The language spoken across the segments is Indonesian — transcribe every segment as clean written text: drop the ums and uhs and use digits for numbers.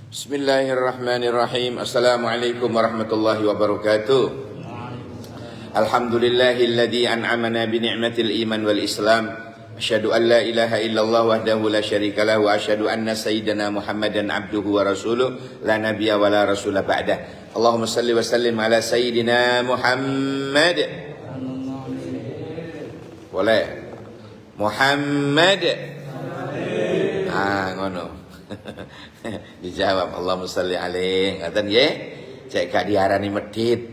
Bismillahirrahmanirrahim. Assalamualaikum warahmatullahi wabarakatuh. Alhamdulillahilladzi an'amana bi ni'matil iman wal islam. Asyhadu an la ilaha illallah wahdahu la syarika lahu wa asyhadu anna sayyidana Muhammadan abduhu wa rasuluh la nabiyya wa la rasula ba'dah. Allahumma salli wa sallim ala sayyidina Muhammad. Boleh. Muhammad. Ngono. Dijawab Allahumma sholli alaihi. Ngaten nggih. Cek gak diarani medhit.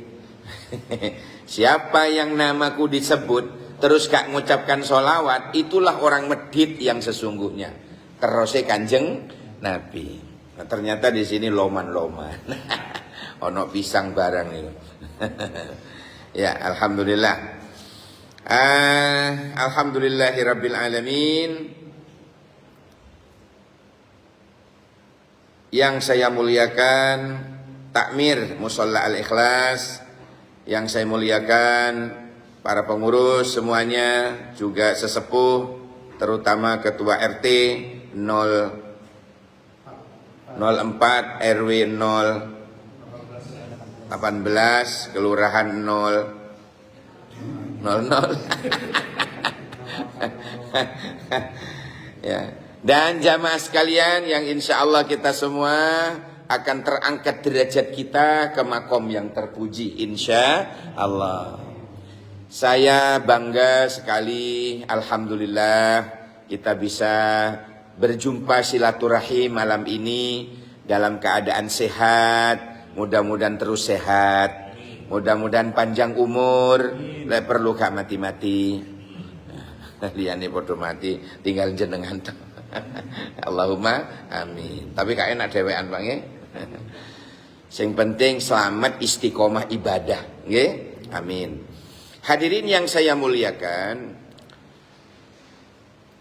Siapa yang namaku disebut terus gak mengucapkan sholawat, itulah orang medhit yang sesungguhnya. Terose Kanjeng Nabi. Nah, ternyata di sini loman-loman. Ono pisang barang itu. Ya, alhamdulillah. Alhamdulillahirabbil alamin. Yang saya muliakan takmir Musholla Al-Ikhlas, yang saya muliakan para pengurus semuanya, juga sesepuh, terutama ketua RT 004 RW 018 Kelurahan 000. Ya. Dan jamaah sekalian yang insya Allah kita semua akan terangkat derajat kita ke makom yang terpuji insya Allah. Saya bangga sekali, alhamdulillah kita bisa berjumpa silaturahim malam ini dalam keadaan sehat. Mudah-mudahan terus sehat, mudah-mudahan panjang umur, lek perlu gak mati-mati. Liyane podo mati, tinggal jenengan. Allahumma amin. Tapi gak enak dewean Pak nggih. Sing penting selamat istiqomah ibadah nggih. Amin. Hadirin yang saya muliakan,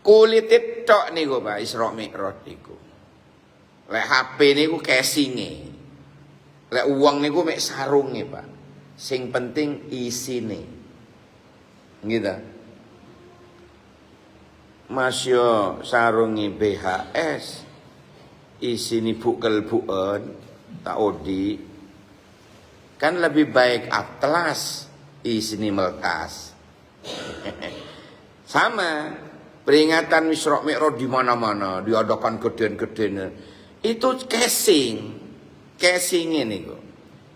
kulit tok niku Pak Isra Mi'raj niku. Lek HP niku casinge. Lek uang niku mek sarunge Pak. Sing penting isine. Gitu. Masya sarungi BHS isini bukel-buken tak odi kan lebih baik atlas isini meltas. Sama peringatan Isra Mi'raj di mana-mana diadakan gedean-gedean itu casing ini kok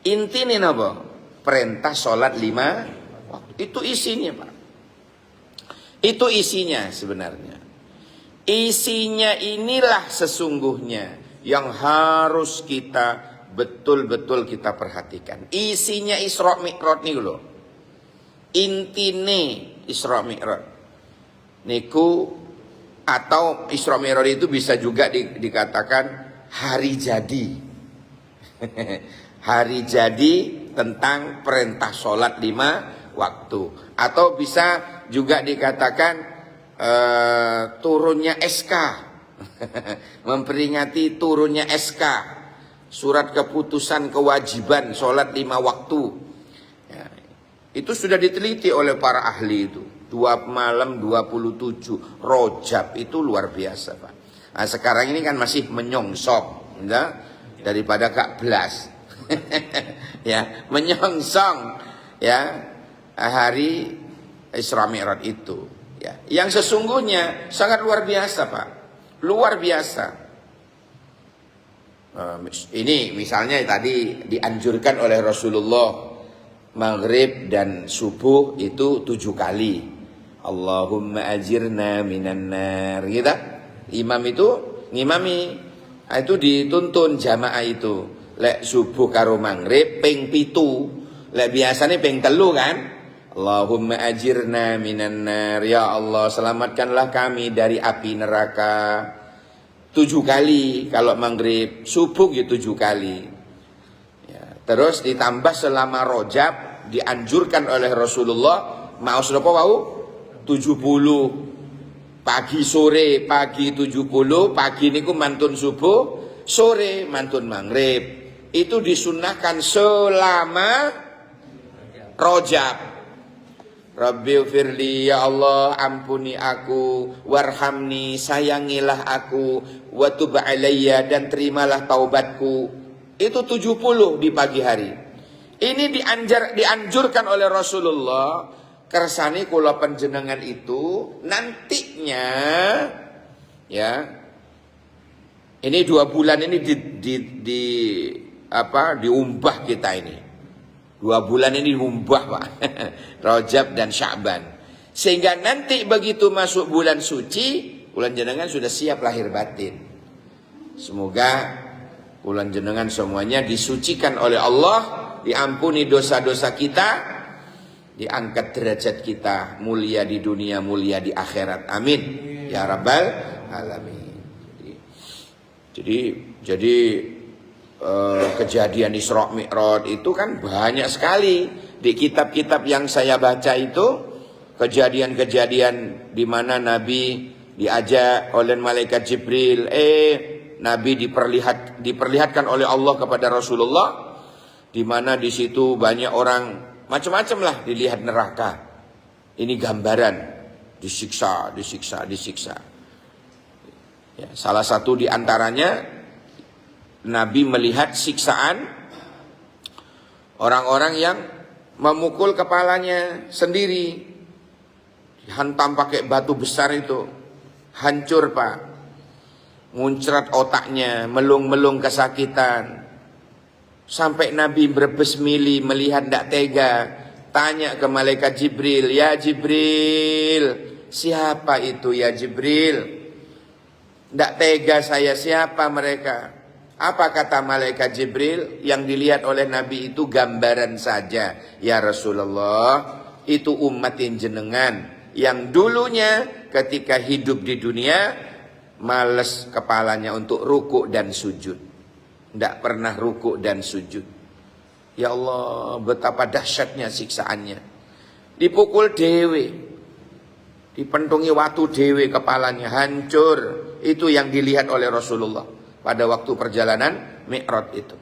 intine napa perintah salat 5 waktu itu isinya Pak. Itu isinya sebenarnya. Isinya inilah sesungguhnya yang harus kita betul-betul kita perhatikan. Isinya Isra Mi'raj niku lho. Intine Isra Mi'raj niku, atau Isra Mi'raj itu bisa juga dikatakan hari jadi. Hari jadi tentang perintah sholat 5 waktu. Atau bisa juga dikatakan turunnya SK. Memperingati turunnya SK, surat keputusan kewajiban sholat 5 waktu ya, itu sudah diteliti oleh para ahli itu. 2 malam 27 Rojab itu luar biasa Pak. Nah, sekarang ini kan masih menyongsong ya, daripada gak belas. Ya, menyongsong ya hari Isra Mi'raj itu ya, yang sesungguhnya sangat luar biasa Pak, luar biasa. Ini misalnya tadi dianjurkan oleh Rasulullah maghrib dan subuh itu 7 kali. Allahumma ajirna minan nar gitu. Imam itu ngimami, itu dituntun jamaah itu. Lek subuh karo maghrib ping 7, lek biasanya ping 3 kan. Allahumma ajirna minan nar, ya Allah selamatkanlah kami dari api neraka. 7 kali kalau maghrib, subuh ya 7 kali ya. Terus ditambah selama Rojab dianjurkan oleh Rasulullah mau sapa wau 70 pagi sore, pagi 70, pagi niku mantun subuh, sore mantun maghrib. Itu disunnahkan selama Rojab. Rabbighfirli, ya Allah ampuni aku, warhamni, sayangilah aku, wa tub alayya, dan terimalah taubatku. Itu 70 di pagi hari. Ini dianjurkan oleh Rasulullah. Kersani kula panjenengan itu nantinya, ya, ini 2 bulan ini diumbah kita ini. 2 bulan ini diumbah, Pak. Rajab dan Sya'ban. Sehingga nanti begitu masuk bulan suci, bulan jenengan sudah siap lahir batin. Semoga bulan jenengan semuanya disucikan oleh Allah, diampuni dosa-dosa kita, diangkat derajat kita, mulia di dunia, mulia di akhirat. Amin. Ya Rabbal Alamin. Jadi kejadian Isra Mi'raj itu kan banyak sekali di kitab-kitab yang saya baca itu, kejadian-kejadian di mana Nabi diajak oleh malaikat Jibril, Nabi diperlihatkan oleh Allah kepada Rasulullah, di mana di situ banyak orang macam-macam lah dilihat neraka. Ini gambaran disiksa. Ya, salah satu di antaranya Nabi melihat siksaan orang-orang yang memukul kepalanya sendiri, dihantam pakai batu besar itu, hancur Pak, muncrat otaknya, melung-melung kesakitan. Sampai Nabi berbes mili melihat tidak tega, tanya ke malaikat Jibril, ya Jibril, siapa itu ya Jibril? Tidak tega saya, siapa mereka? Apa kata malaikat Jibril? Yang dilihat oleh Nabi itu gambaran saja. Ya Rasulullah, itu umatin jenengan yang dulunya ketika hidup di dunia males kepalanya untuk rukuk dan sujud. Tidak pernah rukuk dan sujud. Ya Allah, betapa dahsyatnya siksaannya. Dipukul dewe, dipentungi watu dewe kepalanya, hancur. Itu yang dilihat oleh Rasulullah pada waktu perjalanan Mi'raj itu.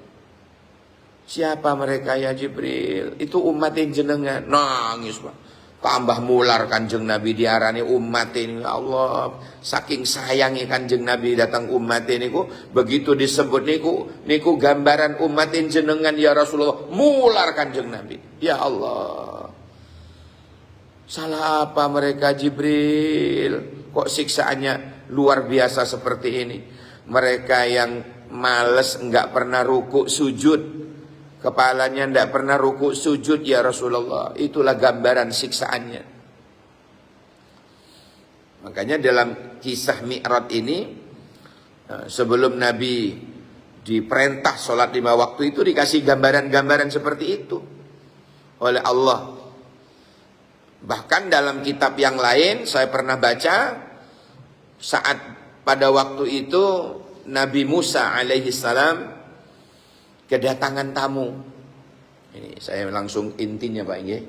Siapa mereka ya Jibril? Itu umatin jenengan. Nangis Pak. Tambah mular kanjeng Nabi diarani umatin. Ya Allah, saking sayangi kanjeng Nabi datang umatin niku, begitu disebut niku gambaran umatin jenengan ya Rasulullah, mular kanjeng Nabi. Ya Allah, salah apa mereka Jibril? Kok siksaannya luar biasa seperti ini? Mereka yang males enggak pernah rukuk sujud, kepalanya enggak pernah rukuk sujud ya Rasulullah. Itulah gambaran siksaannya. Makanya dalam kisah Mi'raj ini, sebelum Nabi diperintah sholat 5 waktu itu dikasih gambaran-gambaran seperti itu oleh Allah. Bahkan dalam kitab yang lain saya pernah baca, saat pada waktu itu Nabi Musa alaihi salam kedatangan tamu. Ini saya langsung intinya Pak nggih.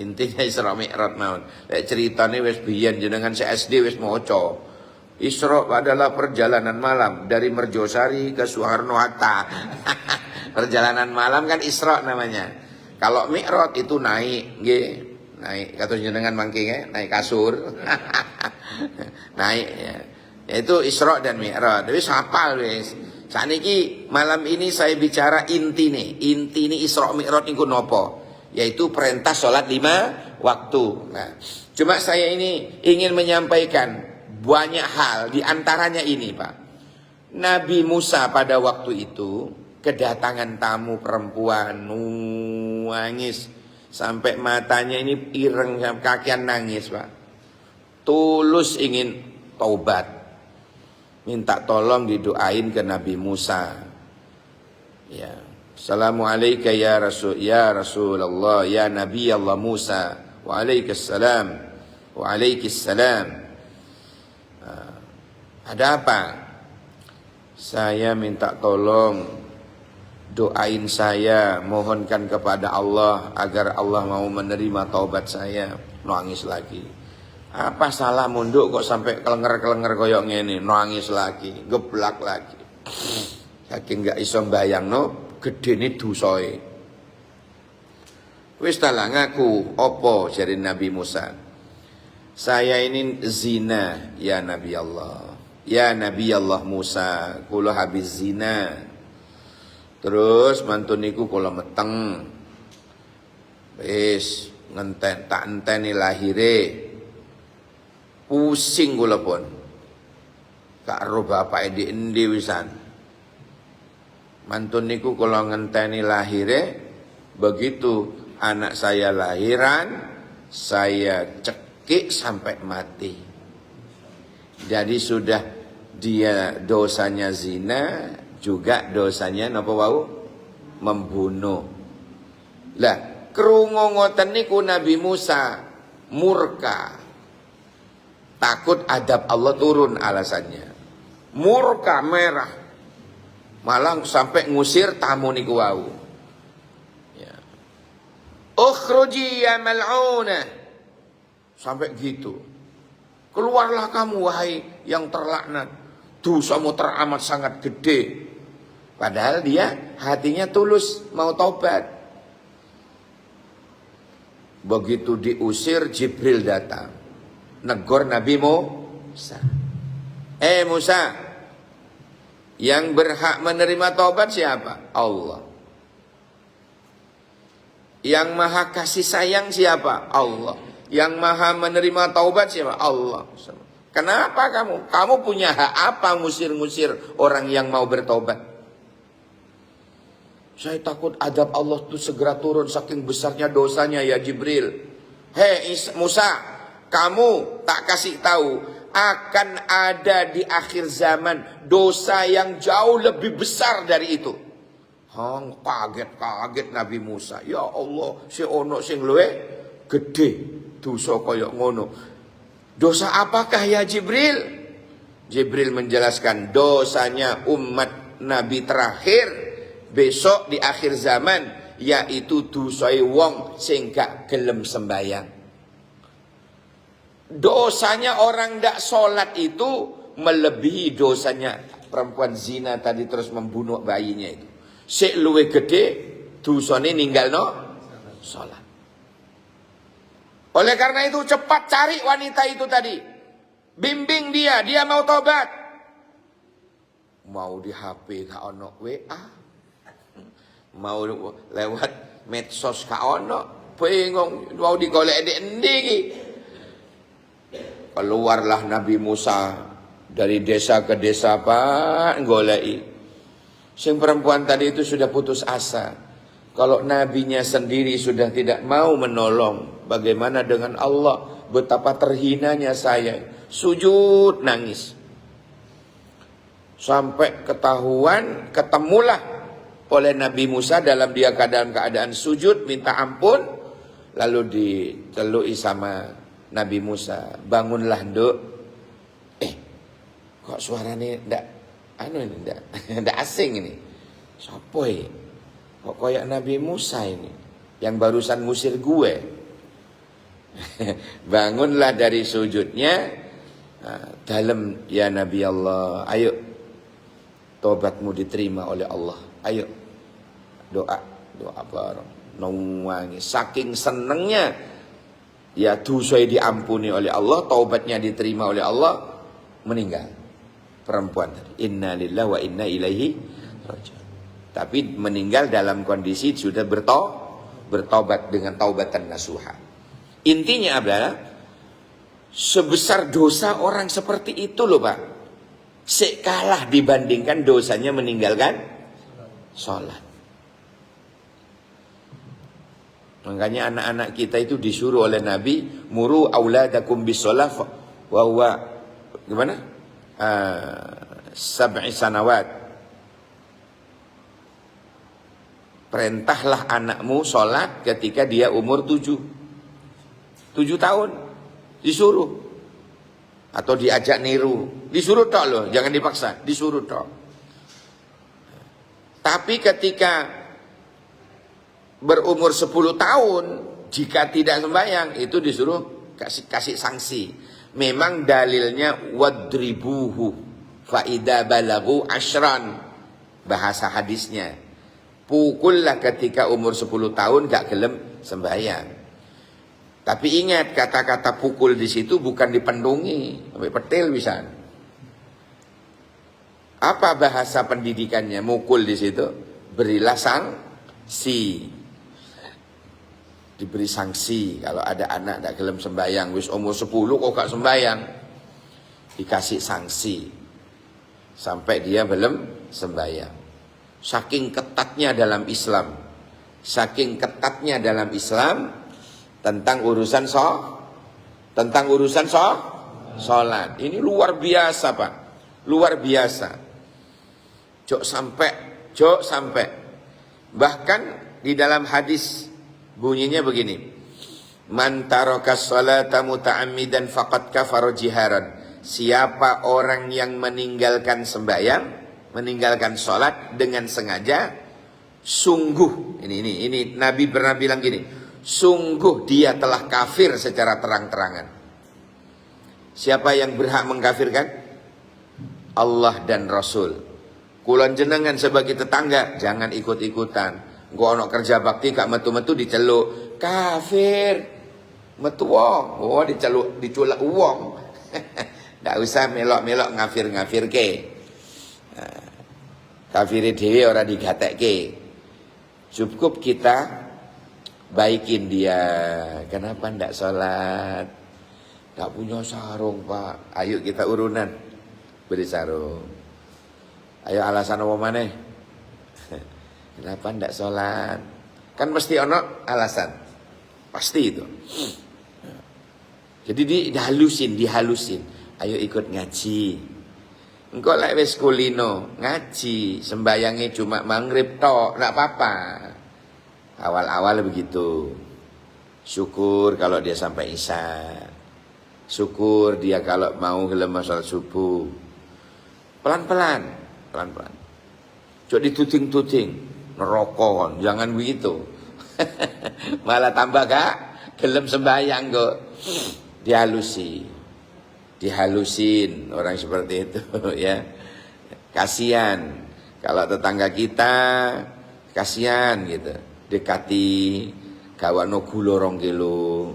Intinya Isra Mi'raj mawon. Lek ceritane wis biyen jenengan SD wis maca. Isra adalah perjalanan malam dari Merjosari ke Soekarno Hatta. Perjalanan malam kan Isra namanya. Kalau Mi'raj itu naik nggih. Naik kados jenengan mangke nggih, naik kasur. Naik ya. Yaitu Isra dan Mi'raj. Wis hafal wis. Saniki malam ini saya bicara intine Isra Mi'raj niku napa? Yaitu perintah sholat 5 waktu. Nah, cuma saya ini ingin menyampaikan banyak hal, di antaranya ini Pak. Nabi Musa pada waktu itu kedatangan tamu perempuan, nangis sampai matanya ini ireng, kakian nangis Pak. Tulus ingin taubat, minta tolong didoain ke Nabi Musa. Ya, Assalamualaikum ya Rasulullah, ya Nabi Allah Musa. Waalaikumsalam. Waalaikumsalam. Ada apa? Saya minta tolong doain saya, mohonkan kepada Allah agar Allah mau menerima taubat saya. Nangis lagi. Apa salah munduk kok sampai kelenger-kelenger koyok ngene, nangis lagi, geblak lagi. Saking gak iso mbayangno gedene dosae. Wis ta lah ngaku, opo jari Nabi Musa. Saya ini zina ya Nabi Allah. Ya Nabi Allah Musa, kula habis zina. Terus mantuniku kula meteng. Wis tak enteni lahire. Pusing kula pun. Kak ro bapak di endi wisan. Mantuniku kula ngenteni lahire, begitu anak saya lahiran, saya cekik sampai mati. Jadi sudah dia dosanya zina, juga dosanya napa wau? Membunuh. Lah, krungu ngoten niku Nabi Musa murka. Takut adab Allah turun alasannya. Murka merah. Malah sampai ngusir tamu niku wau. Ya. Ukhruji ya mal'unah. Sampai gitu. Keluarlah kamu wahai yang terlaknat. Dosamu teramat sangat gede. Padahal dia hatinya tulus mau taubat. Begitu diusir Jibril datang. Negor Nabi Musa. Musa, yang berhak menerima taubat siapa? Allah. Yang maha kasih sayang siapa? Allah. Yang maha menerima taubat siapa? Allah. Kenapa kamu? Kamu punya hak apa ngusir-ngusir orang yang mau bertaubat? Saya takut adab Allah itu segera turun saking besarnya dosanya ya Jibril. Hei Musa, kamu tak kasih tahu akan ada di akhir zaman dosa yang jauh lebih besar dari itu. Kaget Nabi Musa. Ya Allah, si ono sing luwe gede dosa kaya ngono. Dosa apakah ya Jibril? Jibril menjelaskan dosanya umat Nabi terakhir besok di akhir zaman, yaitu dosai wong sing gak gelem sembayang. Dosanya orang ndak sholat itu melebihi dosanya perempuan zina tadi terus membunuh bayinya itu. Sik luwe gede dosane ninggalno sholat. Oleh karena itu cepat cari wanita itu tadi. Bimbing dia mau tobat. Mau di HP ka ono WA. Mau lewat medsos ka ono. Bingung mau digolek endi iki. Keluarlah Nabi Musa dari desa ke desa Pak goleki. Sing perempuan tadi itu sudah putus asa. Kalau nabinya sendiri sudah tidak mau menolong, bagaimana dengan Allah? Betapa terhinanya saya. Sujud nangis. Sampai ketahuan, ketemulah oleh Nabi Musa dalam dia keadaan sujud minta ampun, lalu ditelui sama Nabi Musa, bangunlah nduk. Kok suaranya ndak asing ini. Sopo ini? Kok kayak Nabi Musa ini yang barusan ngusir gue. Bangunlah dari sujudnya. Dalam ya Nabi Allah, ayo tobatmu diterima oleh Allah. Ayo doa bareng. Nangis saking senengnya ya dosa diampuni oleh Allah, taubatnya diterima oleh Allah, meninggal perempuan tadi. Inna lillahi wa inna ilaihi raji'un. Tapi meninggal dalam kondisi sudah bertobat dengan taubatan nasuha. Intinya adalah sebesar dosa orang seperti itu loh Pak, sekalah dibandingkan dosanya meninggalkan sholat. Makanya anak-anak kita itu disuruh oleh Nabi, muru auladakum bisolah wa huwa gimana? Sab'i sanawat. Perintahlah anakmu sholat ketika dia umur 7 tahun. Disuruh. Atau diajak niru. Disuruh tok loh, jangan dipaksa. Disuruh tok. Tapi ketika berumur 10 tahun, jika tidak sembahyang, itu disuruh kasih sanksi. Memang dalilnya wadribuhu fa idza balagu ashran, bahasa hadisnya. Pukullah ketika umur 10 tahun gak gelem sembahyang. Tapi ingat, kata-kata pukul di situ bukan dipendungi, sampai petil bisa. Apa bahasa pendidikannya? Mukul di situ, berilah sanksi. Diberi sanksi kalau ada anak gak gelem sembahyang, wis umur 10 kok gak sembahyang, dikasih sanksi sampai dia belum sembahyang. Saking ketatnya dalam Islam, saking ketatnya dalam Islam tentang urusan sholat. Ini luar biasa, Pak, luar biasa. Jok sampai bahkan di dalam hadis bunyinya begini, man tarakas salata muta'ammidan faqad kafara jiharan. Siapa orang yang meninggalkan sembahyang, meninggalkan sholat dengan sengaja, sungguh ini Nabi pernah bilang gini, sungguh dia telah kafir secara terang-terangan. Siapa yang berhak mengkafirkan? Allah dan Rasul. Kulon jenengan sebagai tetangga jangan ikut-ikutan. Gua ono kerja bakti gak metu-metu diceluk kafir, metu wong, oh diculak uang. Ndak usah melok-melok ngafir ke. Kafir dhewe ora digatekke. Cukup kita baikin dia. Kenapa ndak sholat? Ndak punya sarung, Pak. Ayo kita urunan beri sarung. Ayo alasan apa maneh? Kenapa ndak sholat? Kan mesti ono alasan. Pasti itu. Jadi dihalusin. Ayo ikut ngaji. Engkau lek wis kulino ngaji, sembayangnya cuma maghrib tok, ndak apa-apa. Awal-awal begitu. Syukur kalau dia sampai isya. Syukur dia kalau mau gelem sholat subuh. Pelan-pelan. Cok dituting-tuting, nerokon, jangan begitu. Malah tambah gak gelem sembayang kok. Dihalusin orang seperti itu ya. Kasihan kalau tetangga kita, kasihan gitu. Dekati gawano gula 2 kilo.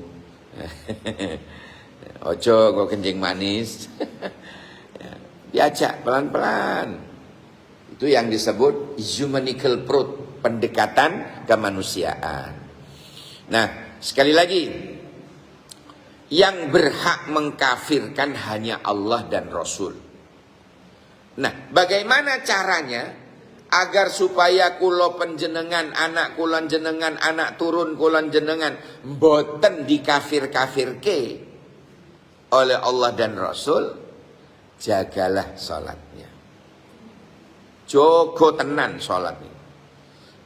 Ojo kok kencing manis. Diajak pelan-pelan. Itu yang disebut humanical approach, pendekatan kemanusiaan. Nah, sekali lagi, yang berhak mengkafirkan hanya Allah dan Rasul. Nah, bagaimana caranya agar supaya kula panjenengan, anak kula jenengan, anak turun kula jenengan mboten dikafir-kafirke oleh Allah dan Rasul? Jagalah salatnya. Jogo tenan salatnya.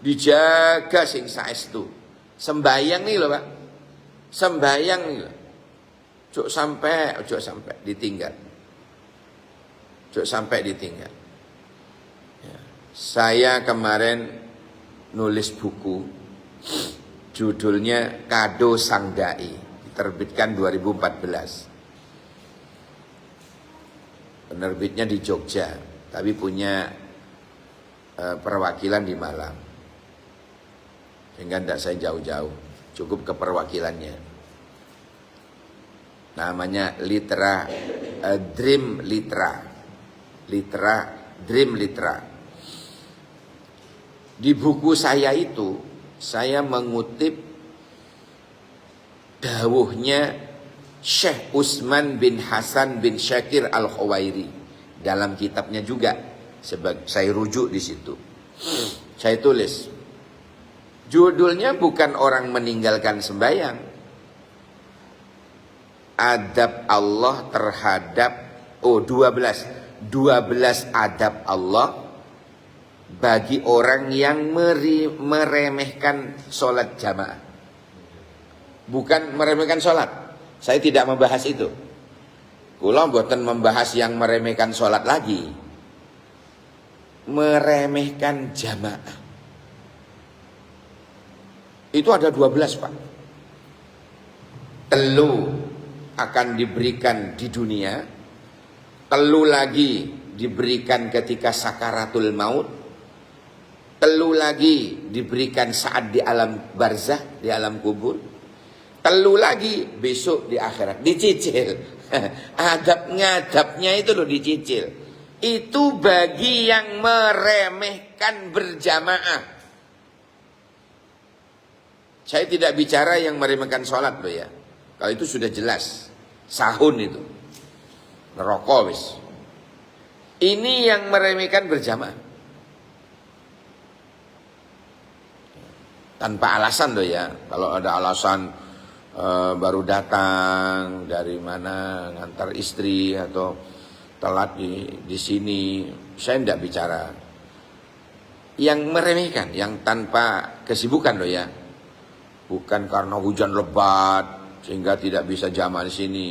Dijaga sing saestu. Sembayang nih loh, Pak. Sembayang nih loh. Ojo sampai ditinggal. Ya. Saya kemarin nulis buku judulnya Kado Sang Dai, diterbitkan 2014. Penerbitnya di Jogja, tapi punya perwakilan di Malang. Sehingga tidak saya jauh-jauh, cukup ke perwakilannya. Namanya Dream Litra. Di buku saya itu, saya mengutip dawuhnya Syekh Utsman bin Hasan bin Syakir Al-Khawairi dalam kitabnya juga. Saya rujuk di situ. Saya tulis. Judulnya bukan orang meninggalkan sembahyang. Adab Allah terhadap 12 adab Allah bagi orang yang meremehkan sholat jamaah. Bukan meremehkan sholat. Saya tidak membahas itu. Kula mboten membahas yang meremehkan sholat lagi. Meremehkan jamaah. Itu ada 12, Pak. Telu akan diberikan di dunia. Telu lagi diberikan ketika sakaratul maut. telu lagi diberikan saat di alam barzah, di alam kubur, telu lagi besok di akhirat, dicicil. Adab-ngadabnya itu loh dicicil. Itu bagi yang meremehkan berjamaah. Saya tidak bicara yang meremehkan sholat loh ya. Kalau itu sudah jelas, sahun itu neraka wis. Ini yang meremehkan berjamaah tanpa alasan loh ya. Kalau ada alasan baru datang dari mana ngantar istri atau telat di sini, saya tidak bicara. Yang meremehkan, yang tanpa kesibukan loh ya. Bukan karena hujan lebat sehingga tidak bisa jamaah di sini,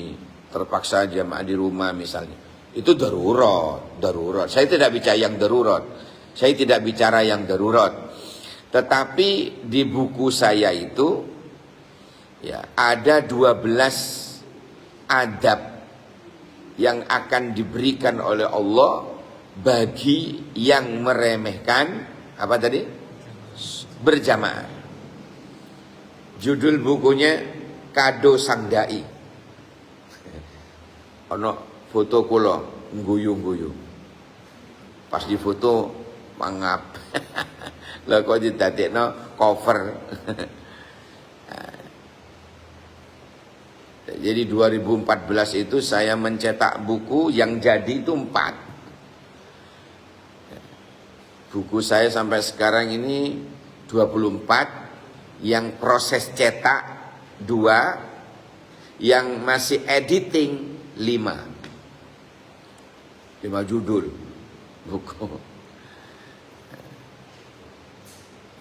terpaksa jamaah di rumah misalnya. Itu darurat. Saya tidak bicara yang darurat. Saya tidak bicara yang darurat. Tetapi di buku saya itu ya ada 12 adab yang akan diberikan oleh Allah bagi yang meremehkan apa tadi? Berjamaah. Judul bukunya Kado Sang Dai. Ono foto kula ngguyu-ngguyu. Pas di foto mangap. Lah kok didadekno cover. Jadi 2014 itu saya mencetak buku yang jadi itu 4. Buku saya sampai sekarang ini 24, yang proses cetak 2, yang masih editing 5 judul buku.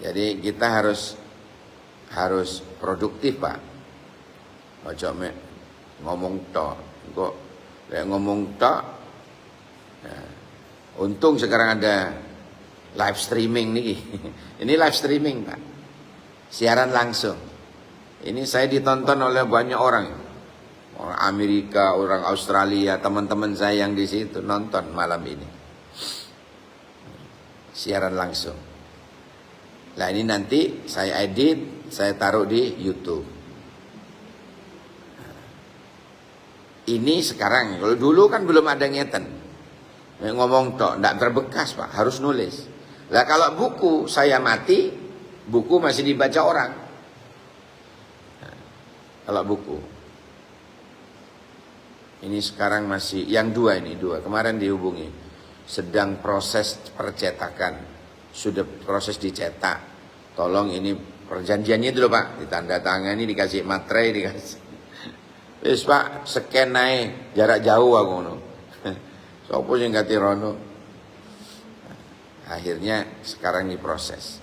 Jadi kita harus produktif Pak. Ojo ngomong tok. Kok ngomong tok. Nah, untung sekarang ada live streaming nih. Ini live streaming Pak. Siaran langsung. Ini saya ditonton oleh banyak orang. Orang Amerika, orang Australia, teman-teman saya yang di situ nonton malam ini. Siaran langsung. Nah ini nanti saya edit, saya taruh di YouTube. Ini sekarang, kalau dulu kan belum ada ngeten. Ngomong tok, enggak berbekas Pak, harus nulis. Lah kalau buku saya mati, buku masih dibaca orang. Nah, kalau buku. Ini sekarang masih, yang 2 ini, 2. Kemarin dihubungi. Sedang proses percetakan. Sudah proses dicetak. Tolong ini perjanjiannya dulu Pak. Ditandatangani, dikasih materai, dikasih. Wis Pak, scan naik jarak jauh aku ngono. Sopo sing gati rono. Akhirnya sekarang diproses.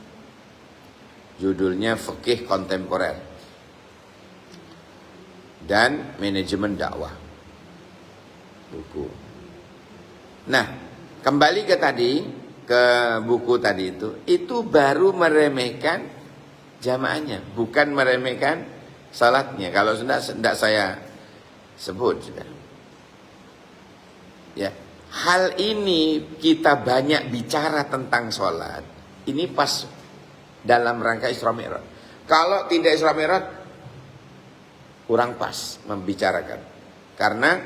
Judulnya Fikih Kontemporer dan Manajemen Dakwah. Buku. Nah, kembali ke tadi, ke buku tadi itu baru meremehkan jamaahnya, bukan meremehkan salatnya. Kalau tidak saya sebut sudah. Ya, hal ini kita banyak bicara tentang sholat. Ini pas dalam rangka Isra Mi'raj. Kalau tidak Isra Mi'raj kurang pas membicarakan. Karena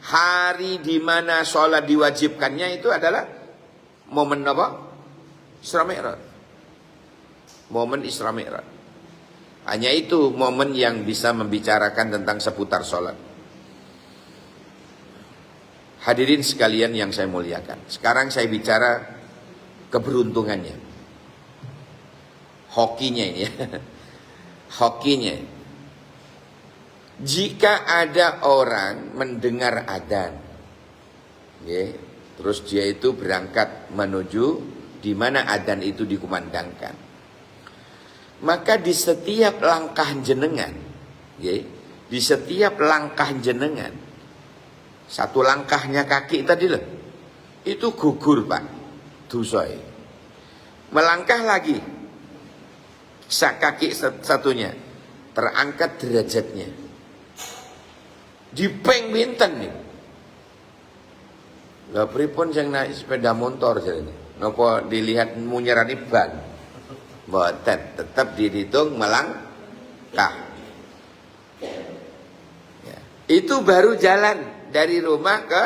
hari di mana sholat diwajibkannya itu adalah momen apa? Isra Mi'raj. Momen Isra Mi'raj. Hanya itu momen yang bisa membicarakan tentang seputar sholat. Hadirin sekalian yang saya muliakan. Sekarang saya bicara keberuntungannya. Hokinya ini ya. Hokinya. Jika ada orang mendengar adzan, ya, terus dia itu berangkat menuju di mana adzan itu dikumandangkan, maka di setiap langkah jenengan, ya, di setiap langkah jenengan, satu langkahnya kaki tadi loh, itu gugur Pak, dosai. Melangkah lagi, kaki satunya terangkat derajatnya. Dipeng binten nih. Lah pripun sing naik sepeda motor jarene. Nopo dilihat munyerani ban. Mboten, tetap dihitung melangkah. Ya. Itu baru jalan dari rumah ke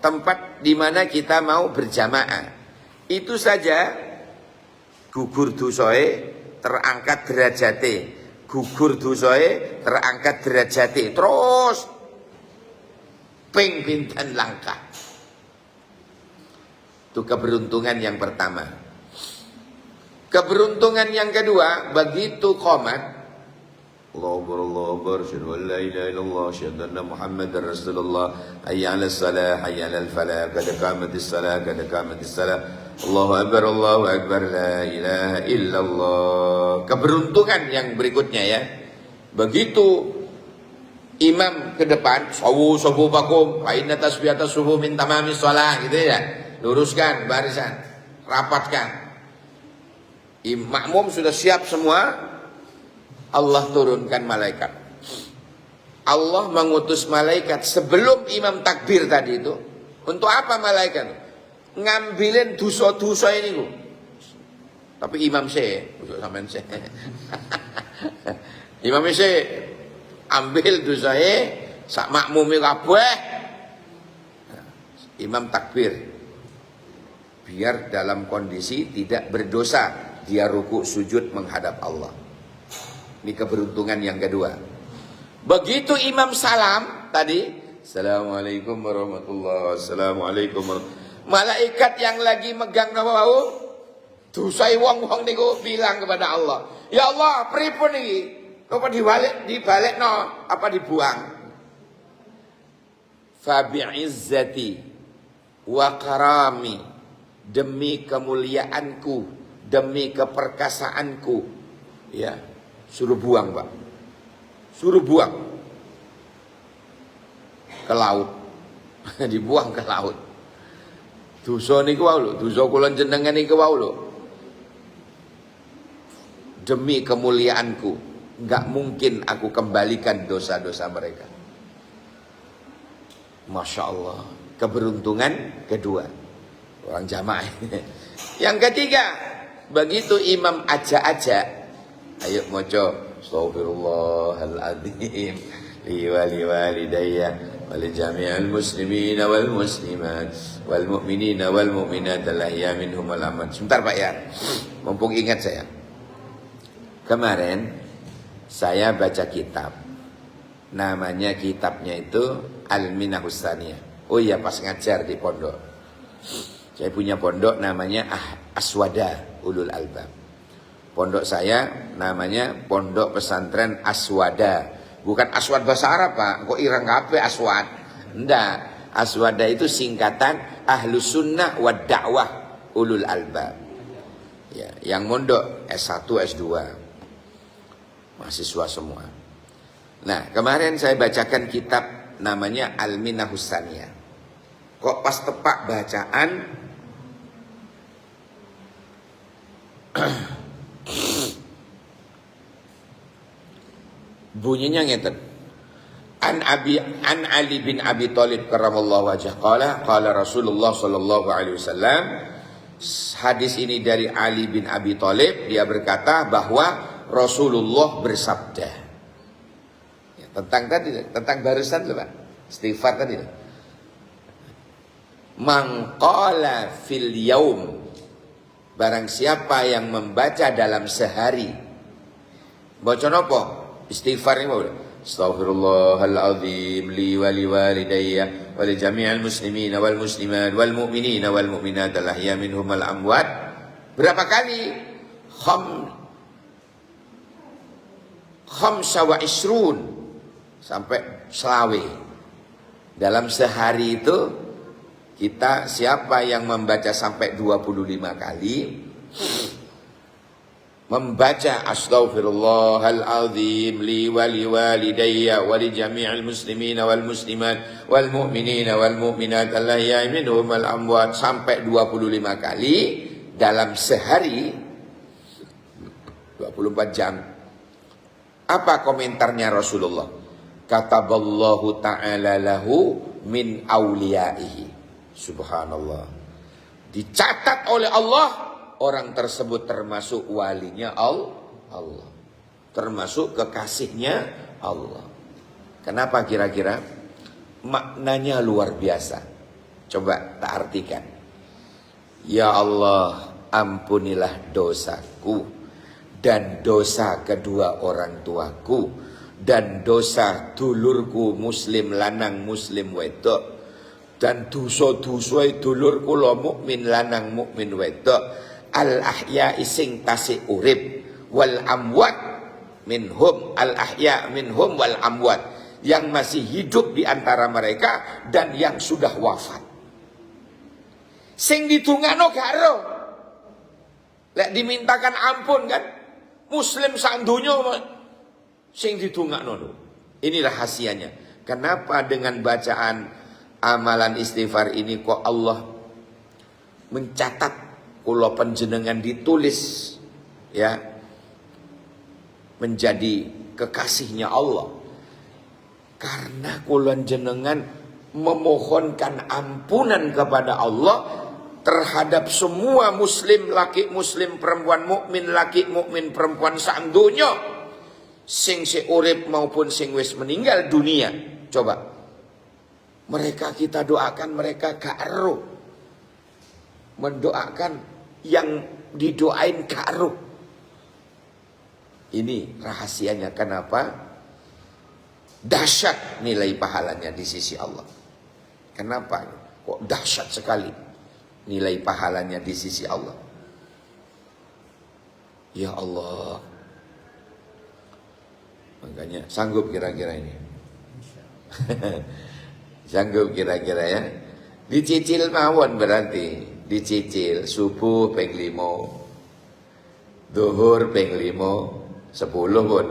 tempat di mana kita mau berjamaah. Itu saja gugur dosoe terangkat derajate. Gugur dosoe terangkat derajate. Terus ping pinten langkah. Itu keberuntungan yang pertama. Keberuntungan yang kedua, begitu qomat Allahu Akbar, asyhadu an la ilaha illallah, asyhadu anna Muhammadar Rasulullah, hayya 'alas salah, hayya 'alal falah, qad qamatis salah, qad qamatis salah. Allahu Akbar, la ilaha illallah. Keberuntungan yang berikutnya ya. Begitu imam ke depan, sawu bakum, fa inna tasbihatas subuh min tamamis shalah, gitu ya. Luruskan barisan, rapatkan. Makmum sudah siap semua, Allah turunkan malaikat. Allah mengutus malaikat sebelum imam takbir tadi itu. Untuk apa malaikat? Ngambilin dosa-dosa ini bu. Tapi imam sampean imam ambil dosae sak makmume kabeh. Imam takbir. Biar dalam kondisi tidak berdosa. Dia ruku sujud menghadap Allah. Ini keberuntungan yang kedua. Begitu imam salam tadi, Assalamualaikum warahmatullahi wabarakatuh. Assalamualaikum warahmatullahi wabarakatuh. Malaikat yang lagi megang nama bau, dosai wong-wong niku bilang kepada Allah, ya Allah, pripun iki? Apa dibalik no, apa dibuang? Fa bi'izzati wa karami, demi kemuliaanku, demi keperkasaanku, ya, suruh buang Pak, suruh buang ke laut, dibuang ke laut. Dosa niku wae lho, dosa kula jenengan niku wae lho. Demi kemuliaanku, enggak mungkin aku kembalikan dosa-dosa mereka. Masya Allah, keberuntungan kedua orang jamaah. Yang ketiga, begitu imam ajak-ajak, ayo moco, Astaghfirullahaladzim, li walidayya, wali jami'al muslimin wal muslimat, wal mu'minin wal mu'minat, al-ahya minhum wal amwat. Sebentar Pak ya, mumpung ingat saya. Kemarin saya baca kitab, namanya kitabnya itu Al-Minahus Tsaniyah. Oh iya, pas ngajar di pondok. Saya punya pondok namanya Aswada Ulul Albab. Pondok saya namanya Pondok Pesantren Aswada. Bukan Aswad bahasa Arab Pak. Kok ireng kabeh Aswad? Enggak. Aswada itu singkatan Ahlus Sunnah wa Da'wah Ulul Albab. Ya, yang mondok S1, S2. Mahasiswa semua. Nah, kemarin saya bacakan kitab namanya Al-Minahus Tsaniyah. Kok pas tepak bacaan bunyinya ngeten. An Ali bin Abi Thalib karramallahu wajhah qala Rasulullah sallallahu alaihi wasallam. Hadis ini dari Ali bin Abi Thalib, dia berkata bahwa Rasulullah bersabda. Ya, tentang barusan Pak. Istighfar tadi. Man qala fil yaum, barang siapa yang membaca dalam sehari, baca nopo? Istighfar ini boleh. Astaghfirullahaladzim li wa li walidayya wa li jami'al muslimin wal muslimat wal mu'minin wal mu'minat al-ahya minhum wal amwat. Berapa kali? Khamsa wa isrun, sampai selawe. Dalam sehari itu kita, siapa yang membaca sampai 25 kali, membaca Astaghfirullahaladzim li wa li walidayya wa li jami'il muslimin wal muslimat wal mu'minin wal mu'minat al-ahya'i minhum wal amwat, sampai 25 kali dalam sehari 24 jam. Apa komentarnya Rasulullah? Kataballahu ta'ala lahu min awliyaihi. Subhanallah. dicatat oleh Allah, orang tersebut termasuk walinya Allah, termasuk kekasihnya Allah. Kenapa kira-kira? Maknanya luar biasa. Coba tak artikan. Ya Allah, ampunilah dosaku dan dosa kedua orang tuaku dan dosa dulurku muslim lanang muslim wedok dan dosa-dosa dulurku lo mukmin lanang mukmin wedok al ahya sing tasih urip wal amwat minhum al ahya minhum wal amwat, yang masih hidup di antara mereka dan yang sudah wafat. Sing ditungakno gak ero. Lek dimintakan ampun kan muslim sak donya sing ditungakno. Ini rahasianya. Kenapa dengan bacaan amalan istighfar ini kok Allah mencatat kula panjenengan ditulis ya menjadi kekasihnya Allah? Karena kula jenengan memohonkan ampunan kepada Allah terhadap semua muslim laki muslim perempuan mukmin laki mukmin perempuan sak donya, sing urip maupun sing wis meninggal dunia. Coba mereka kita doakan, mereka gak ero mendoakan yang didoain gak ero. Ini rahasianya kenapa dahsyat nilai pahalanya di sisi Allah. Kenapa kok dahsyat sekali nilai pahalanya di sisi Allah? Ya Allah, makanya sanggup kira-kira ini. Sanggup kira-kira ya. Dicicil mawon berarti. Dicicil subuh ping 5, zuhur ping 5, 10 pun.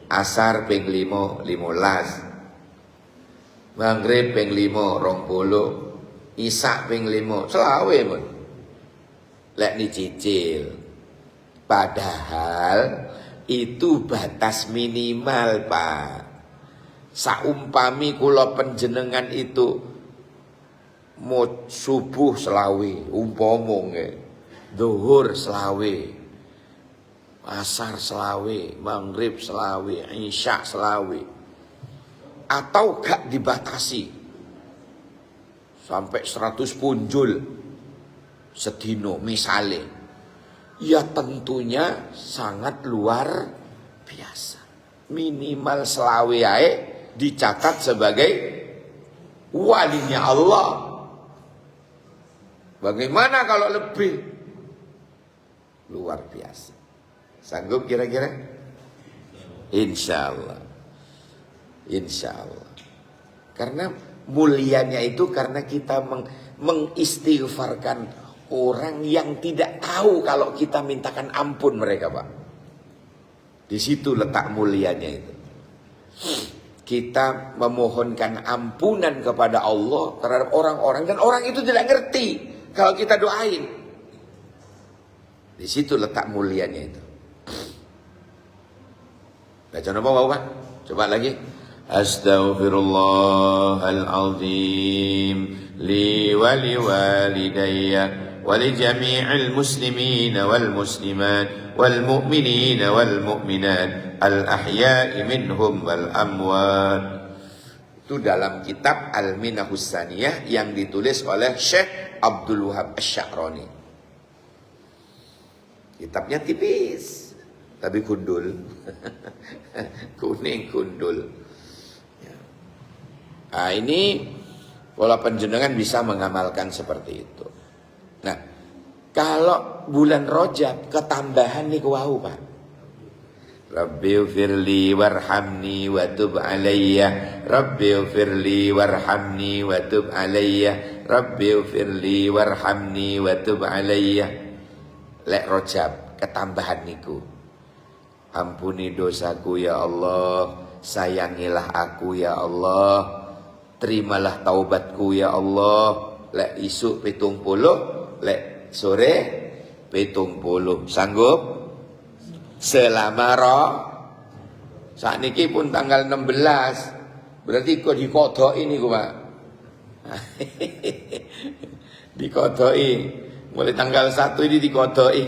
Asar ping 5, 15. Maghrib ping 5, 20. Isya ping 5, selawe pun. Lek dicicil. Padahal itu batas minimal, Pak. Saumpami kula panjenengan itu mau subuh selawe, umpama nggih. Zuhur selawe. Asar selawe, maghrib selawe, isya selawe. Atau gak dibatasi sampai 100 punjul sedino misale, ya tentunya sangat luar biasa. Minimal selawe ae dicatat sebagai walinya Allah. Bagaimana kalau lebih? Luar biasa. Sanggup kira-kira? Insya Allah. Insya Allah. Karena mulianya itu karena kita mengistighfarkan orang yang tidak tahu kalau kita mintakan ampun mereka, Pak. Di situ letak mulianya itu. Kita memohonkan ampunan kepada Allah terhadap orang-orang dan orang itu tidak ngerti kalau kita doain. Di situ letak mulianya itu. Baca apa Pak? Coba lagi. Astaghfirullahalazim li wa liwalidayya wa li jami'il muslimin wal muslimat wal mu'minin wal mu'minat al ahya'i minhum wal amwat. Itu dalam kitab Al-Minahus Saniyah yang ditulis oleh Syekh Abdul Wahab Asy-Sya'rani. Kitabnya tipis tapi gundul. Kuning gundul. Nah, ini pola panjenengan bisa mengamalkan seperti itu. Nah, kalau bulan Rajab ketambahan nih wau, Pak. Rabbighfirli warhamni wa tub alayya. Rabbighfirli warhamni wa tub alayya. Rabbighfirli warhamni wa tub alayya. Lek Rajab ketambahan niku. Ampuni dosaku ya Allah, sayangilah aku ya Allah, terimalah taubatku ya Allah. Lek isuk 70, lek sore 70. Sanggup? Selama saat niki pun tanggal 16. Berarti kok dikodok ini Pak. Dikodoi. mulai tanggal 1 ini dikodoi.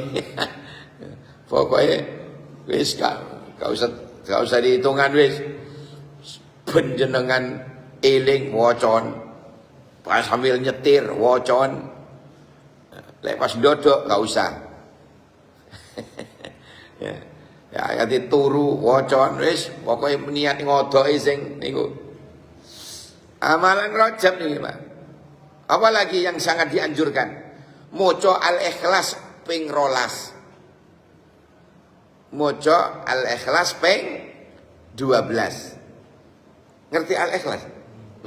Pokoknya wis gak usah dihitungan wis. Penjenengan eling wocon, pas sambil nyetir wocon, lepas dodok gak usah. Ya kate turu wocon wis pokoke niat ngodoki sing niku. Amalan Rajab niki, Pak. Apalagi yang sangat dianjurkan, maca Al-Ikhlas ping 12. Maca Al-Ikhlas ping 12. Ngerti Al-Ikhlas?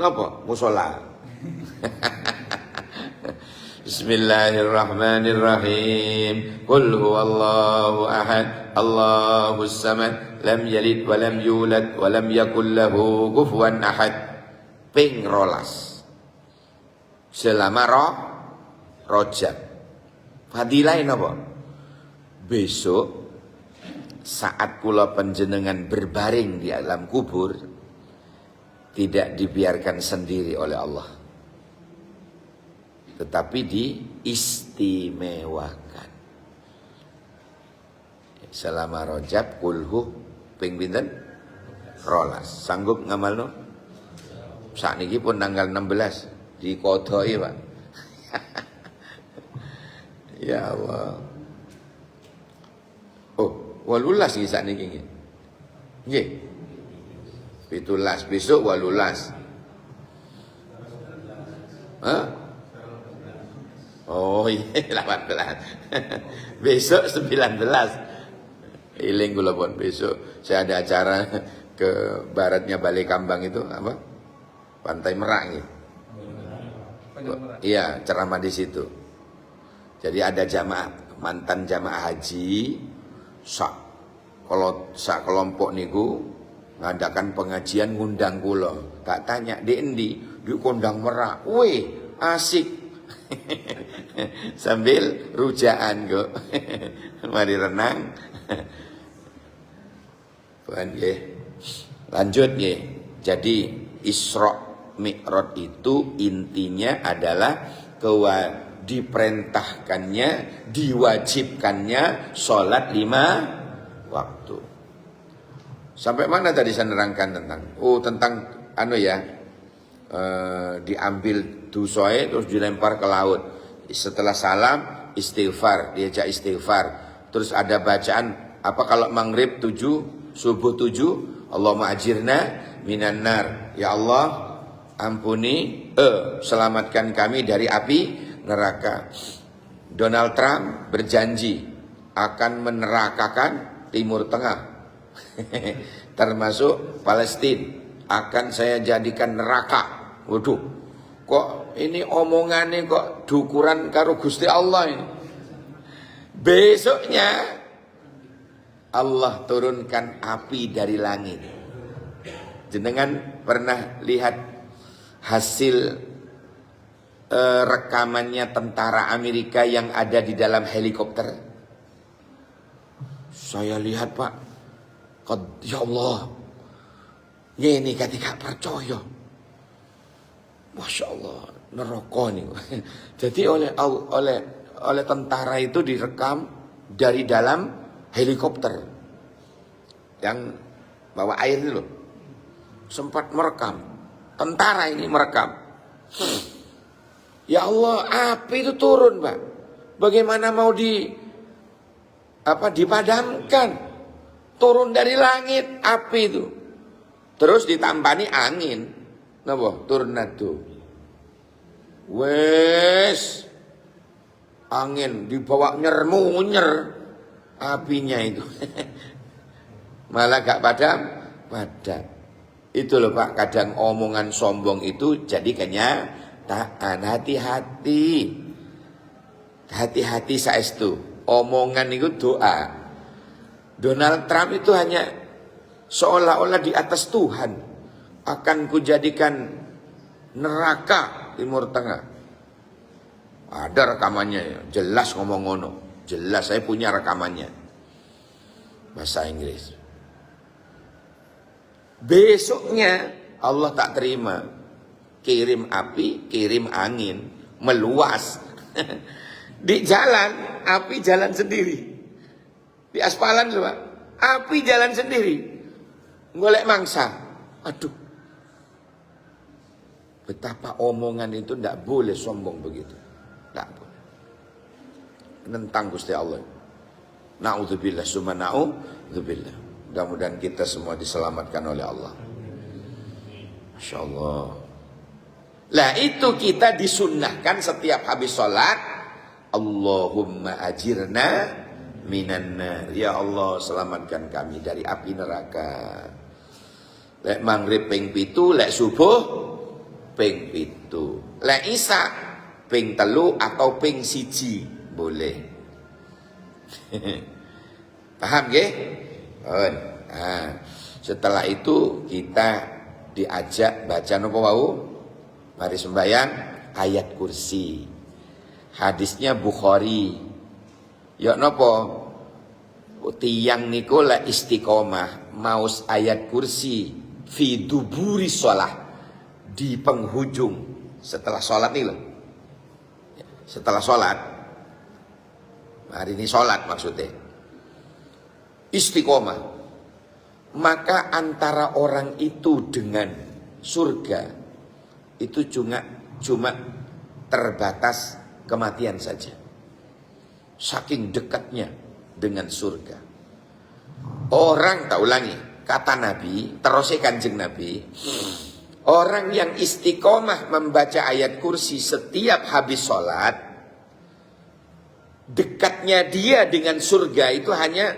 Napa? Mushola. Bismillahirrahmanirrahim. Qul huwallahu ahad, Allahus samad, lam yalid wa lam yulad wa lam yakul lahu kufuwan ahad. Ping 12. Selama Rajab. Fadilah napa? Besok saat kula panjenengan berbaring di alam kubur tidak dibiarkan sendiri oleh Allah, tetapi diistimewakan. Selama Rajab kulhu ping pinten? 12. Sanggup ngamalno? Sakniki pun tanggal 16 dikodhoi, Pak. Ya Allah. Oh, 18 iki sakniki nggih. Nggih. 17 besok 18. Hah? Oh iya 18. Besok 19. Iling kula pun besok saya ada acara ke baratnya Balai Kambang itu apa? Pantai Merak gitu. Iya, ceramah di situ. Jadi ada jamaah, mantan jamaah haji kalau sak kelompok niku ngadakan pengajian ngundang kula. Tak tanya di endi? Di Kondang Merak. Wih, asik. Sambil rujaan kok. Mari renang. Lanjut nggih. Jadi Isra Mi'raj itu intinya adalah diperintahkannya, diwajibkannya sholat 5 waktu. Sampai mana tadi saya nerangkan tentang? Tentang diambil dusoe terus dilempar ke laut. Setelah salam istighfar, diajak istighfar. Terus ada bacaan apa kalau maghrib 7, subuh 7, Allahumma ajirna minan nar. Ya Allah, ampuni, selamatkan kami dari api neraka. Donald Trump berjanji akan menerakakan Timur Tengah. Termasuk Palestina akan saya jadikan neraka. Waduh, kok ini omongannya kok dukuran karo Gusti Allah ini. Besoknya Allah turunkan api dari langit. Jenengan pernah lihat hasil rekamannya tentara Amerika yang ada di dalam helikopter? Saya lihat, Pak. Ya Allah, ini ketika percaya, Masya Allah, neraka nih. Jadi oleh tentara itu direkam dari dalam helikopter yang bawa air itu loh, sempat merekam. Tentara ini merekam. Ya Allah, api itu turun, Pak. Bagaimana mau dipadamkan? Turun dari langit api itu. Terus ditambani angin. Napa? Tornado. Wes angin dibawa nyer-munyer apinya itu. Malah gak padam. Itu loh Pak, kadang omongan sombong itu jadi kenyataan. Hati-hati. Hati-hati saestu. Omongan itu doa. Donald Trump itu hanya seolah-olah di atas Tuhan. Akan kujadikan neraka Timur Tengah. Ada rekamannya, jelas ngomong ngono. Jelas, saya punya rekamannya. Bahasa Inggris. Besoknya Allah tak terima. Kirim api, kirim angin, meluas. Di jalan, api jalan sendiri. Di aspalan coba, api jalan sendiri. Golek mangsa. Aduh. Betapa omongan itu tidak boleh sombong begitu. Tidak boleh. Nentang Gusti Allah. Na'udzubillah summa na'udzubillah. Mudah-mudahan kita semua diselamatkan oleh Allah. Masya Allah. Lah itu kita disunnahkan setiap habis sholat. Allahumma ajirna minan nar. Ya Allah selamatkan kami dari api neraka. Lek maghrib ping 7, lek subuh ping 7. Lek isya ping 3 atau ping 1 boleh. Paham nggih? Nah, setelah itu kita diajak baca napa wau? Mari sembahyang ayat kursi. Hadisnya Bukhari. Ya napa? Tiyang niku lek istiqomah maos ayat kursi fi duburi shalah, di penghujung setelah sholat nih loh. Setelah sholat. Hari ini sholat maksudnya. Istiqomah. Maka antara orang itu dengan surga itu cuma terbatas kematian saja. Saking dekatnya dengan surga. Orang, tak ulangi, kata Nabi, terusnya Kanjeng Nabi, orang yang istiqomah membaca ayat kursi setiap habis sholat, dekatnya dia dengan surga itu hanya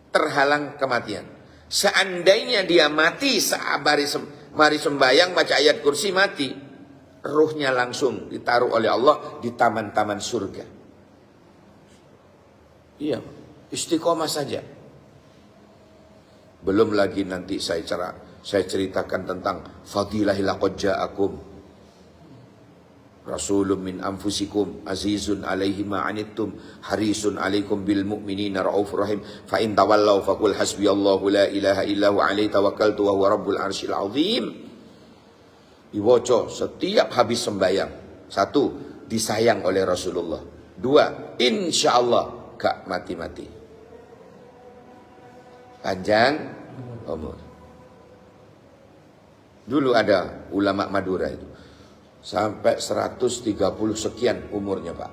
terhalang kematian. Seandainya dia mati mari sembahyang baca ayat kursi mati, ruhnya langsung ditaruh oleh Allah di taman-taman surga. Iya, istiqomah saja. Belum lagi nanti saya ceritakan tentang fadilahil laqad ja'akum rasulun min anfusikum azizun alaihi ma anittum harisun alaikum bil mu'minina raufur rahim fa in tawallaw faqul hasbiyallahu la ilaha illa huwa alaihi tawakkaltu wa huwa rabbul arsyil azim. Dibaca setiap habis sembahyang. 1, disayang oleh Rasulullah. 2, insyaallah gak mati-mati. Panjang umur. Dulu ada ulama Madura itu sampai 130 sekian umurnya Pak.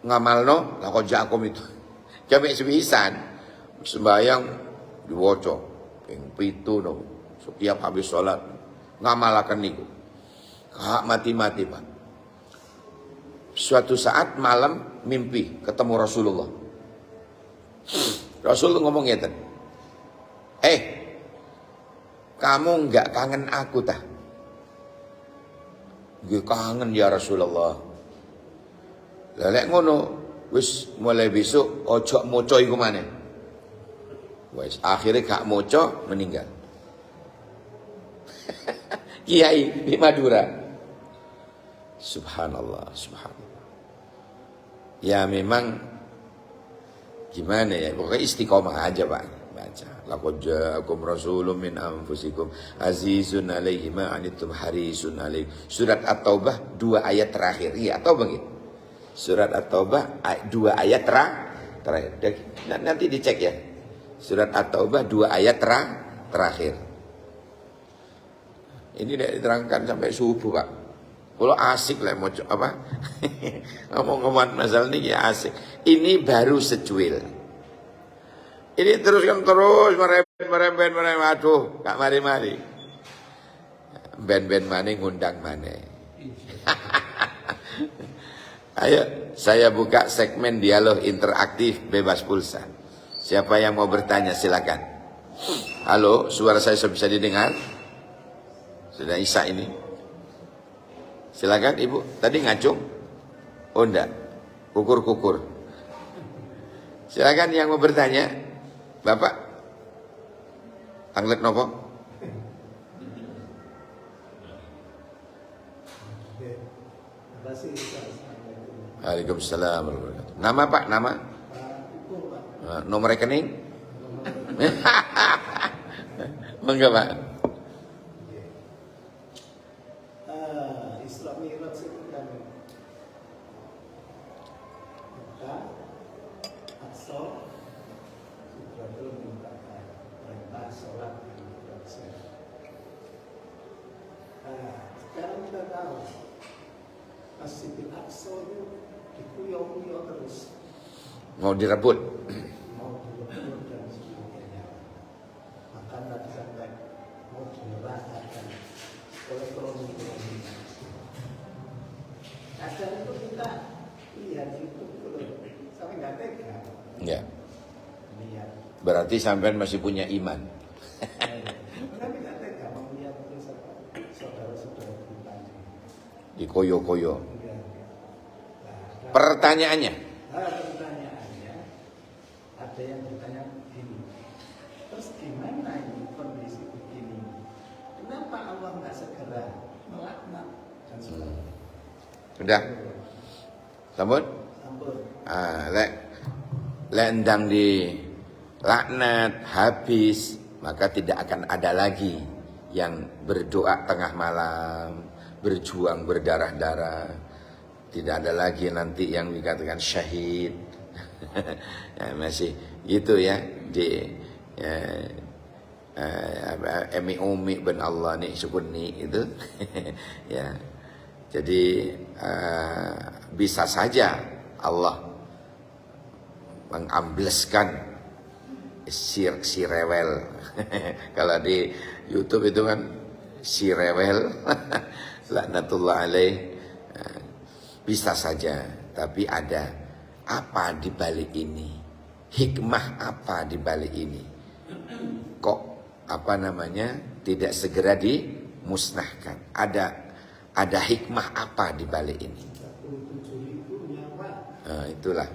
Ngamalno laqad ja'akum itu. Sampai sebisan sembahyang diwaca ping 7 no. Setiap habis sholat ngamalaken niku. Gak mati-mati Pak. Suatu saat malam mimpi ketemu Rasulullah. Rasul ngomong ngeten. Kamu enggak kangen aku tah? Gue kangen ya Rasulullah. Lelek ngono, wis mulai besok ojo moco iku maneh. Wis akhirnya gak moco meninggal. Kiai di Madura. Subhanallah, subhanallah. Ya memang gimana ya, pokoknya istiqomah aja Pak. Baca. Laqad ja'akum rasulun min anfusikum azizun alaihi ma anittum harisun alaihi. Surat At-Taubah 2 ayat terakhir. Iya atau begitu? Surat At-Taubah 2 ayat terakhir. Nanti dicek ya. Surat At-Taubah 2 ayat terakhir. Ini diterangkan sampai subuh Pak. Kalau asik lah mau apa? Ngomong-ngomong masalah ini ya asik. Ini baru secuil. Ini terus merembet. Aduh, gak mari-mari. Ben-ben mana ngundang mana. Ayo, saya buka segmen dialog interaktif bebas pulsa. Siapa yang mau bertanya silakan. Halo, suara saya bisa didengar? Sudah Isa ini. Silakan Ibu. Tadi ngacung? Oh enggak. Kukur-kukur. Silakan yang mau bertanya. Bapak. Anglet nopo? Waalaikumsalam warahmatullahi wabarakatuh. Nama Pak, nama? Nomor rekening? Enggak Pak. Aqsa, Jibril minta perintah sholat di Qudus. Nah, sekarang kita tahu Masjidil Aqsa itu dikuyok-kuyok terus, Mau direbut. mau direbut dan sebagainya. Maka tadi sampai mau diratakan oleh kronik-kronik. Kadang itu kita lihat itu sampai nggak tega. Ya. Lihat. Berarti sampean masih punya iman. Tapi nggak tega mau lihat itu saudara-saudara kita. Dikoyo-koyo. Nah, Pertanyaannya, pertanyaannya ada yang bertanya begini. Terus gimana ini kondisi begini? Kenapa Allah nggak segera melaknat dan sebagainya? sudah. Sampun? Ampun. Lek endang di laknat habis, maka tidak akan ada lagi yang berdoa tengah malam, berjuang berdarah-darah. Tidak ada lagi nanti yang dikatakan syahid. Ya, masih gitu ya di Umi bin Allah nih sukuni itu. Ya. Jadi bisa saja Allah mengambleskan si rewel. Kalau di YouTube itu kan si rewel laknatullah alaih. Bisa saja, tapi ada apa di balik ini? Hikmah apa di balik ini? Kok tidak segera dimusnahkan? Ada hikmah apa di balik ini? 47.000 nyawa. Nah, itulah.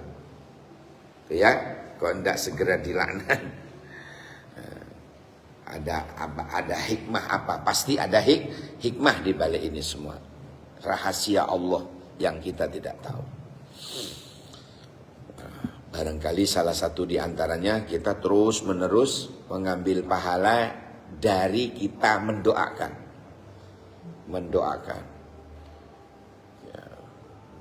Itu ya, kok tidak segera dilaknat? Ada hikmah apa? Pasti ada hikmah di balik ini semua. Rahasia Allah yang kita tidak tahu. Barangkali salah satu di antaranya kita terus menerus mengambil pahala dari kita mendoakan.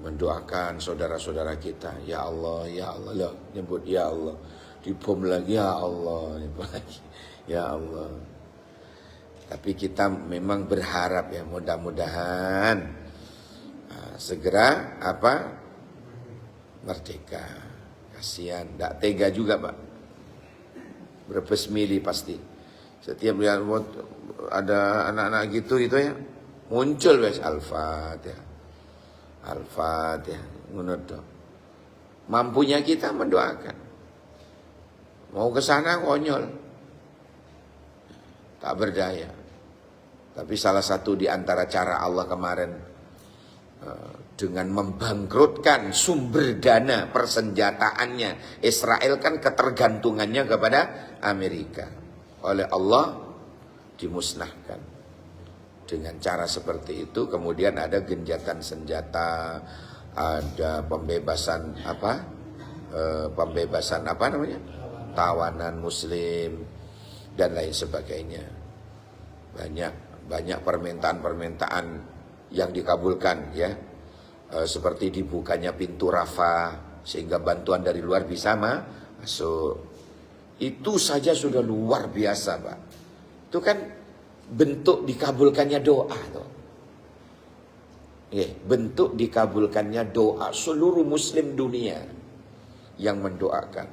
Mendoakan saudara-saudara kita. Ya Allah, ya Allah. Loh, nyebut ya Allah. Dibom lagi ya Allah. Ya Allah. Tapi kita memang berharap ya mudah-mudahan segera merdeka. Kasihan, tidak tega juga Pak. Berbes mili pasti. Setiap lihat ada anak-anak gitu ya, muncul wes Al-Fatihah. Menurut mampunya kita mendoakan. Mau ke sana konyol, tak berdaya. Tapi salah satu di antara cara Allah kemarin dengan membangkrutkan sumber dana persenjataannya. Israel kan ketergantungannya kepada Amerika. Oleh Allah dimusnahkan. Dengan cara seperti itu kemudian ada genjatan senjata, ada pembebasan tawanan muslim dan lain sebagainya. Banyak permintaan yang dikabulkan ya, seperti dibukanya pintu Rafah sehingga bantuan dari luar bisa masuk. Itu saja sudah luar biasa Pak. Itu kan bentuk dikabulkannya doa tuh. Bentuk dikabulkannya doa seluruh muslim dunia yang mendoakan.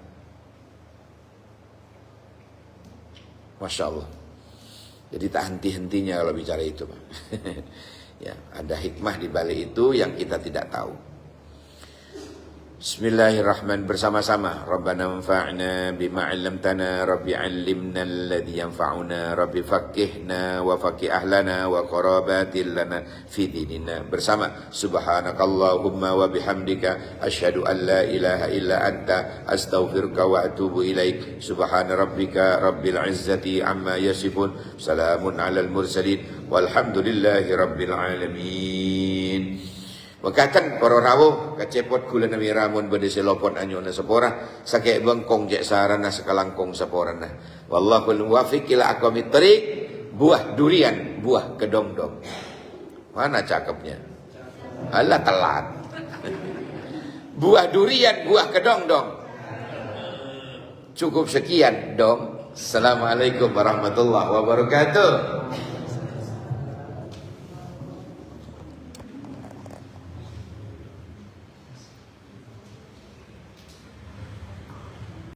Masya Allah. Jadi tak henti-hentinya kalau bicara itu Pak. Ya, ada hikmah di balik itu yang kita tidak tahu. Bismillahirrahmanirrahim, bersama-sama. Rabbana anfa'na bima 'allamtana, Rabbi 'allimna alladhi yanfa'una, Rabbi faqihna wa faqih ahlana wa qarabatil lana fi dinina. Bersama subhanakallahumma wa bihamdika asyhadu an la ilaha illa anta astaghfiruka wa atubu ilaik. Subhana rabbika rabbil izzati amma yasifun, salamun alal mursalin, walhamdulillahi rabbil alamin. Wakatan para rawuh kecepot gula nami ramun bade selopon anyo na sepora sakay bengkong jek sarana sekalangkong seporana. Wallahul muwaffiq ila aqwamit thariq. Buah durian, buah kedongdong. Mana cakepnya? Alah telat. Buah durian, buah kedongdong. Cukup sekian dong. Assalamualaikum warahmatullahi wabarakatuh.